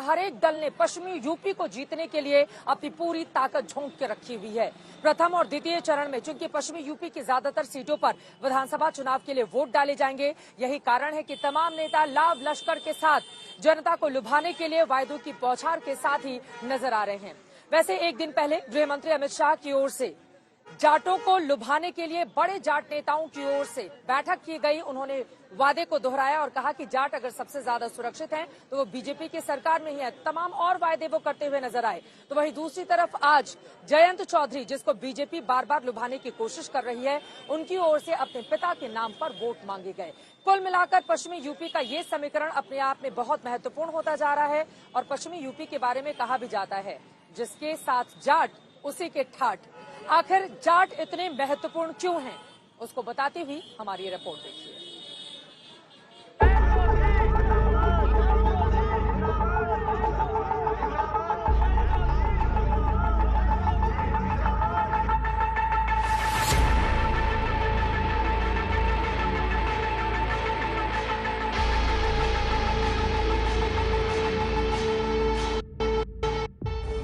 हर एक दल ने पश्चिमी यूपी को जीतने के लिए अपनी पूरी ताकत झोंक के रखी हुई है। प्रथम और द्वितीय चरण में चूंकि पश्चिमी यूपी की ज्यादातर सीटों पर विधानसभा चुनाव के लिए वोट डाले जाएंगे, यही कारण है कि तमाम नेता लाव लश्कर के साथ जनता को लुभाने के लिए वायदों की बौछार के साथ ही नजर आ रहे हैं। वैसे एक दिन पहले गृह मंत्री अमित शाह की ओर से जाटों को लुभाने के लिए बड़े जाट नेताओं की ओर से बैठक की गई। उन्होंने वादे को दोहराया और कहा कि जाट अगर सबसे ज्यादा सुरक्षित हैं तो वो बीजेपी की सरकार में ही है। तमाम और वायदे वो करते हुए नजर आए। तो वहीं दूसरी तरफ आज जयंत चौधरी, जिसको बीजेपी बार बार लुभाने की कोशिश कर रही है, उनकी ओर से अपने पिता के नाम पर वोट मांगे गए। कुल मिलाकर पश्चिमी यूपी का ये समीकरण अपने आप में बहुत महत्वपूर्ण होता जा रहा है और पश्चिमी यूपी के बारे में कहा भी जाता है, जिसके साथ जाट उसी के ठाठ। आखिर जाट इतने महत्वपूर्ण क्यों हैं, उसको बताती हुई हमारी ये रिपोर्ट देखिए।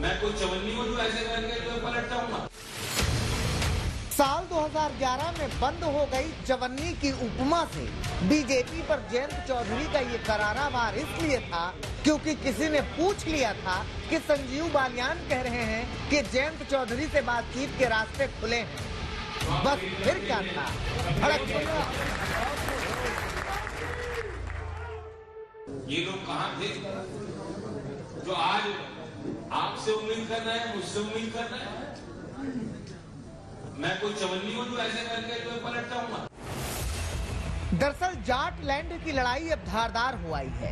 मैं कुछ चवन्नी को जो ऐसे करके जो पलट जाऊंगा। साल 2011 में बंद हो गई चवन्नी की उपमा से बीजेपी पर जयंत चौधरी का ये करारा वार इसलिए था क्योंकि किसी ने पूछ लिया था कि संजीव बालियान कह रहे हैं कि जयंत चौधरी से बातचीत के रास्ते खुले हैं। बस फिर क्या था, भड़क गया। ये लोग कहाँ थे जो आज आपसे उम्मीद कर रहे हैं, मुझसे उम्मीद कर रहे हैं? मैं कोई चवन्नी को जो ऐसे करके जो पलट जाऊंगा। दरअसल जाट लैंड की लड़ाई अब धारदार हो आई है।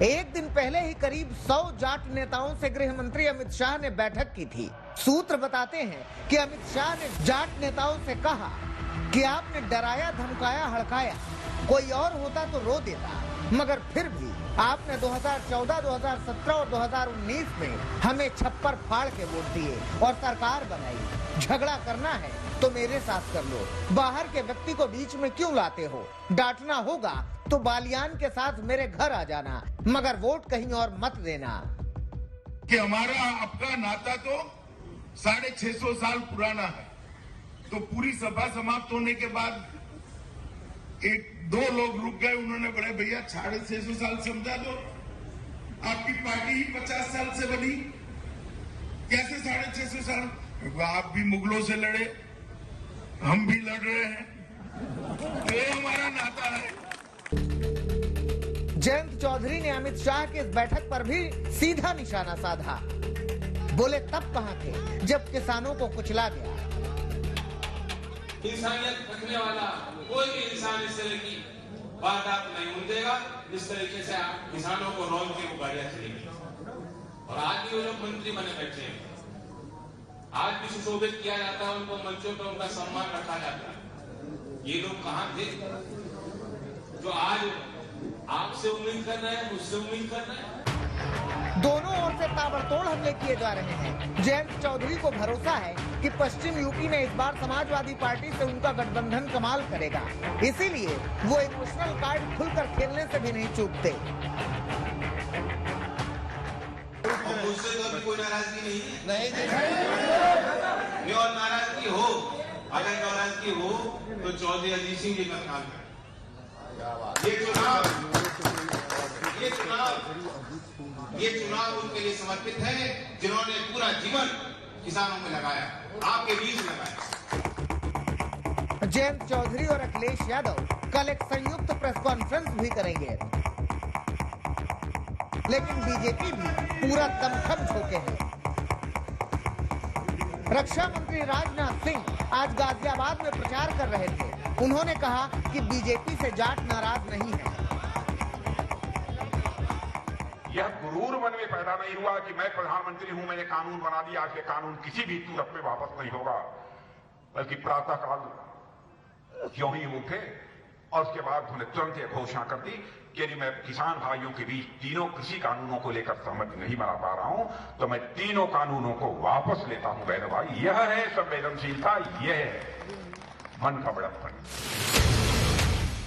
एक दिन पहले ही करीब 100 जाट नेताओं से गृह मंत्री अमित शाह ने बैठक की थी। सूत्र बताते हैं कि अमित शाह ने जाट नेताओं से कहा कि आपने डराया, धमकाया, हड़काया, कोई और होता तो रो देता, मगर फिर भी आपने 2014, 2017 और 2019 में हमें छप्पर फाड़ के वोट दिए और सरकार बनाई। झगड़ा करना है तो मेरे साथ कर लो, बाहर के व्यक्ति को बीच में क्यों लाते हो? डांटना होगा तो बालियान के साथ मेरे घर आ जाना, मगर वोट कहीं और मत देना। कि हमारा आपका नाता तो 650 साल पुराना है। तो पूरी सभा समाप्त होने के बाद दो लोग रुक गए। उन्होंने बड़े भैया 650 साल समझा दो, आपकी पार्टी ही 50 साल से बनी, कैसे 650 साल? आप भी मुगलों से लड़े, हम भी लड़ रहे हैं, तो हमारा नाता है। जयंत चौधरी ने अमित शाह की इस बैठक पर भी सीधा निशाना साधा। बोले तब कहां थे जब किसानों को कुचला गया। इंसानियत रखने वाला कोई भी इंसान इस तरह की वारदात नहीं होने देगा जिस तरीके से आप किसानों को रोल के गाड़ियां चलेगी। और आज भी वो लोग मंत्री बने बैठे हैं, आज भी सुशोभित किया जाता है, उनको मंचों पर उनका सम्मान रखा जाता है। ये लोग कहाँ थे जो आज आपसे उम्मीद कर रहे हैं, मुझसे उम्मीद कर रहे हैं? दोनों ओर से ताबड़तोड़ हमले किए जा रहे हैं। जयंत चौधरी को भरोसा है कि पश्चिम यूपी में इस बार समाजवादी पार्टी से उनका गठबंधन कमाल करेगा, इसीलिए वो इमोशनल कार्ड खुलकर खेलने से भी नहीं चूकते। मुझसे तो अभी कोई नाराजगी नहीं और नाराजगी हो, अगर नाराजगी हो तो चौधरी अजीत सिंह जी का काम है। ये चुनाव उनके लिए समर्पित है जिन्होंने पूरा जीवन किसानों में लगाया, आपके बीच लगाया। जयंत चौधरी और अखिलेश यादव कल एक संयुक्त प्रेस कॉन्फ्रेंस भी करेंगे, लेकिन बीजेपी भी पूरा दमखम झोंके है। रक्षा मंत्री राजनाथ सिंह आज गाजियाबाद में प्रचार कर रहे थे। उन्होंने कहा कि बीजेपी से जाट नाराज नहीं है। यह गुरूर मन में पैदा नहीं हुआ कि मैं प्रधानमंत्री हूं, मैंने कानून बना दिया, आज के कानून किसी भी सूरत में वापस नहीं होगा, बल्कि प्रातःकाल क्यों ही उठे और उसके बाद उन्होंने तुरंत यह घोषणा कर दी कि यदि मैं किसान भाइयों के बीच तीनों कृषि कानूनों को लेकर सहमति नहीं बना पा रहा हूं तो मैं तीनों कानूनों को वापस लेता हूं। बहन भाई, यह है संवेदनशीलता, यह है मन का बड़प्पन।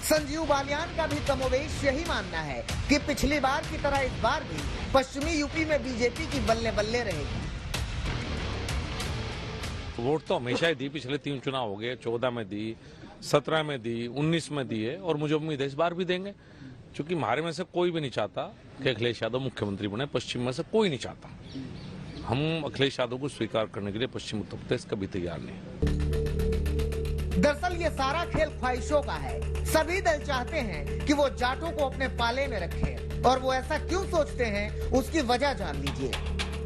संजीव बालियान का भी कमोवेश यही मानना है कि पिछली बार की तरह इस बार भी पश्चिमी यूपी में बीजेपी की बल्ले बल्ले रहेगी। वोट तो हमेशा ही दी, पिछले 3 चुनाव हो गए, 14 में दी, 17 में दी, 19 में दी है और मुझे उम्मीद है इस बार भी देंगे, क्योंकि हमारे में से कोई भी नहीं चाहता कि अखिलेश यादव मुख्यमंत्री बने। पश्चिम में से कोई नहीं चाहता। हम अखिलेश यादव को स्वीकार करने के लिए पश्चिम उत्तर प्रदेश कभी तैयार नहीं। दरअसल ये सारा खेल ख्वाहिशों का है। सभी दल चाहते हैं कि वो जाटों को अपने पाले में रखें, और वो ऐसा क्यों सोचते हैं उसकी वजह जान लीजिए।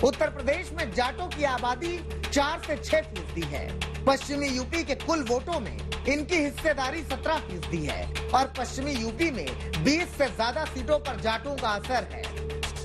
उत्तर प्रदेश में जाटों की आबादी 4 से 6% है। पश्चिमी यूपी के कुल वोटों में इनकी हिस्सेदारी 17% है और पश्चिमी यूपी में 20 से ज्यादा सीटों पर जाटों का असर है।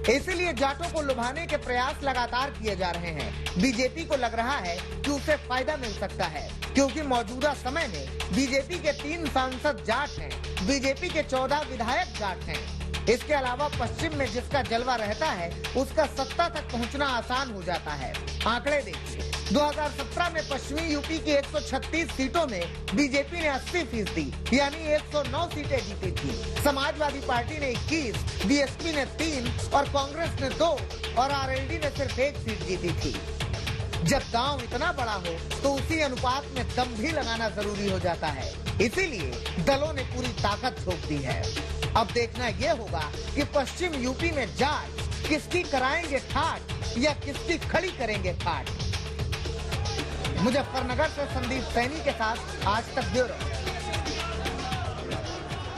इसीलिए जाटों को लुभाने के प्रयास लगातार किए जा रहे हैं। बीजेपी को लग रहा है कि उसे फायदा मिल सकता है, क्योंकि मौजूदा समय में बीजेपी के 3 सांसद जाट हैं, बीजेपी के 14 विधायक जाट हैं। इसके अलावा पश्चिम में जिसका जलवा रहता है उसका सत्ता तक पहुंचना आसान हो जाता है। आंकड़े देखिए, 2017 में पश्चिमी यूपी की 136 सीटों में बीजेपी ने 80% यानी 109 सीटें जीती थी। समाजवादी पार्टी ने 21, बीएसपी ने 3 और कांग्रेस ने 2 और आरएलडी ने सिर्फ 1 सीट जीती थी। जब गांव इतना बड़ा हो तो उसी अनुपात में दम भी लगाना जरूरी हो जाता है। इसीलिए दलों ने पूरी ताकत झोंक दी है। अब देखना यह होगा कि पश्चिम यूपी में जाट किसकी कराएंगे ठाट या किसकी खड़ी करेंगे ठाट। मुजफ्फरनगर से संदीप सैनी के साथ आज तक ब्यूरो।